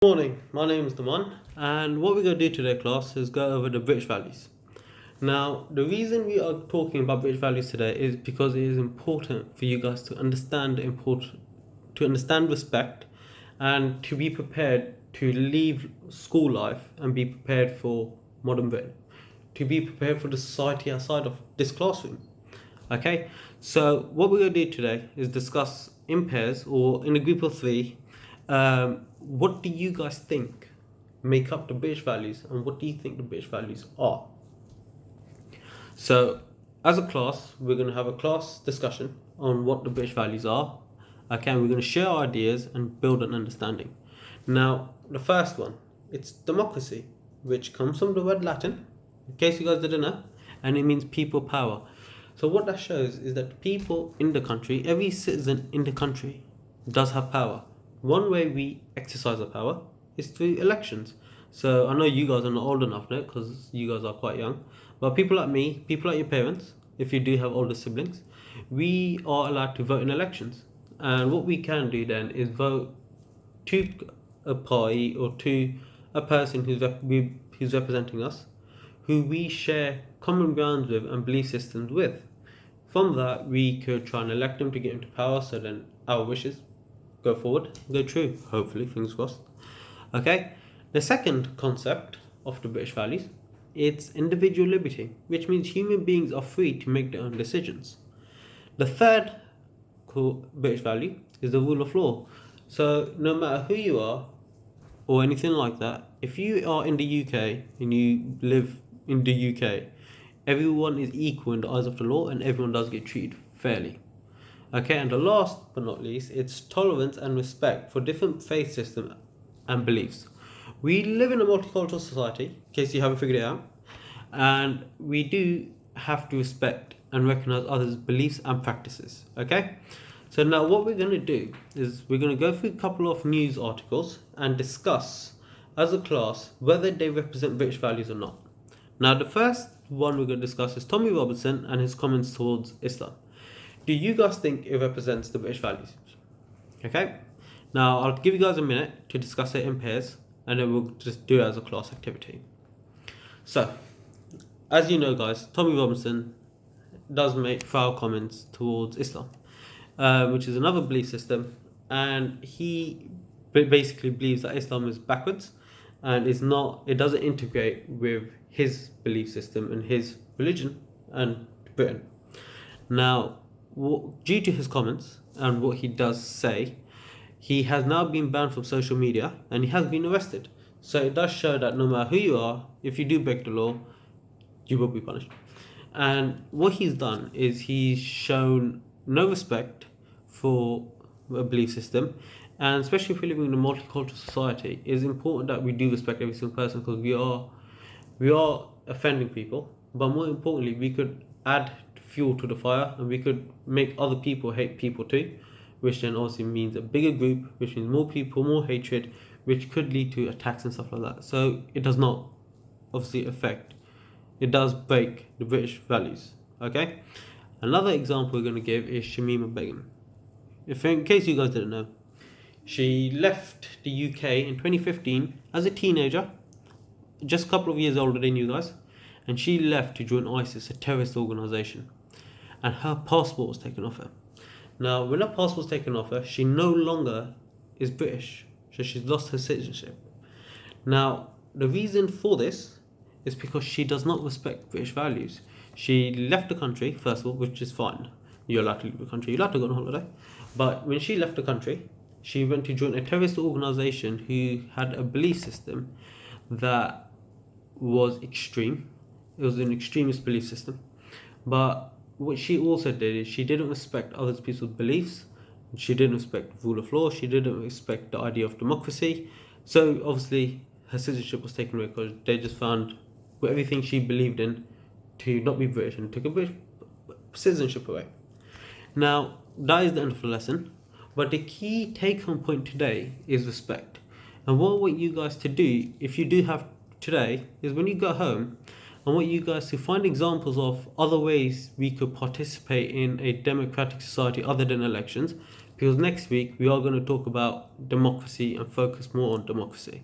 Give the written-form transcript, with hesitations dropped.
Morning, my name is Numaan, and what we're going to do today, class, is go over the British values. Now, the reason we are talking about British values today is because it is important for you guys to understand respect, and to be prepared to leave school life and be prepared for modern Britain, to be prepared for the society outside of this classroom. Okay, so what we're going to do today is discuss in pairs or in a group of three. What do you guys think make up the British values, and what do you think the British values are? So, as a class, we're going to have a class discussion on what the British values are. Okay, we're going to share our ideas and build an understanding. Now, the first one, it's democracy, which comes from the word Latin, in case you guys didn't know, and it means people power. So, what that shows is that people in the country, every citizen in the country, does have power. One way we exercise our power is through elections. So I know you guys are not old enough now because you guys are quite young, but people like me, people like your parents, if you do have older siblings, we are allowed to vote in elections. And what we can do then is vote to a party or to a person who's representing us, who we share common grounds with and belief systems with. From that, we could try and elect them to get into power so then our wishes go forward, go true, hopefully, fingers crossed. Okay, the second concept of the British values, it's individual liberty, which means human beings are free to make their own decisions. The third British value is the rule of law. So no matter who you are or anything like that, if you are in the UK and you live in the UK, everyone is equal in the eyes of the law and everyone does get treated fairly. Okay, and the last but not least, it's tolerance and respect for different faith systems and beliefs. We live in a multicultural society, in case you haven't figured it out, and we do have to respect and recognize others' beliefs and practices. Okay, so now what we're going to do is we're going to go through a couple of news articles and discuss as a class whether they represent British values or not. Now, the first one we're going to discuss is Tommy Robinson and his comments towards Islam. Do you guys think it represents the British values? Okay, now I'll give you guys a minute to discuss it in pairs and then we'll just do it as a class activity. So, as you know, guys, Tommy Robinson does make foul comments towards Islam, which is another belief system, and he basically believes that Islam is backwards and is not, it doesn't integrate with his belief system and his religion and Britain. Now, due to his comments and what he does say, he has now been banned from social media and he has been arrested. So it does show that no matter who you are, if you do break the law, you will be punished. And what he's done is he's shown no respect for a belief system, and especially if we live in a multicultural society, it is important that we do respect every single person because we are offending people, but more importantly, we could add fuel to the fire and we could make other people hate people too, which then obviously means a bigger group, which means more people, more hatred, which could lead to attacks and stuff like that. So it does not obviously affect, it does break the British values. Okay, another example we're going to give is Shamima Begum. If in case you guys didn't know, she left the UK in 2015 as a teenager, just a couple of years older than you guys, and she left to join ISIS, a terrorist organization, and her passport was taken off her. Now, when her passport was taken off her, she no longer is British, so she's lost her citizenship. Now, the reason for this is because she does not respect British values. She left the country, first of all, which is fine. You're allowed to leave the country, you're allowed to go on holiday. But when she left the country, she went to join a terrorist organization who had a belief system that was extreme. It was an extremist belief system. But what she also did is she didn't respect other people's beliefs. She didn't respect the rule of law. She didn't respect the idea of democracy. So obviously her citizenship was taken away because they just found everything she believed in to not be British and took a British citizenship away. Now, that is the end of the lesson. But the key take-home point today is respect. And what I want you guys to do, if you do have today, is when you go home, I want you guys to find examples of other ways we could participate in a democratic society other than elections. because next week we are going to talk about democracy and focus more on democracy.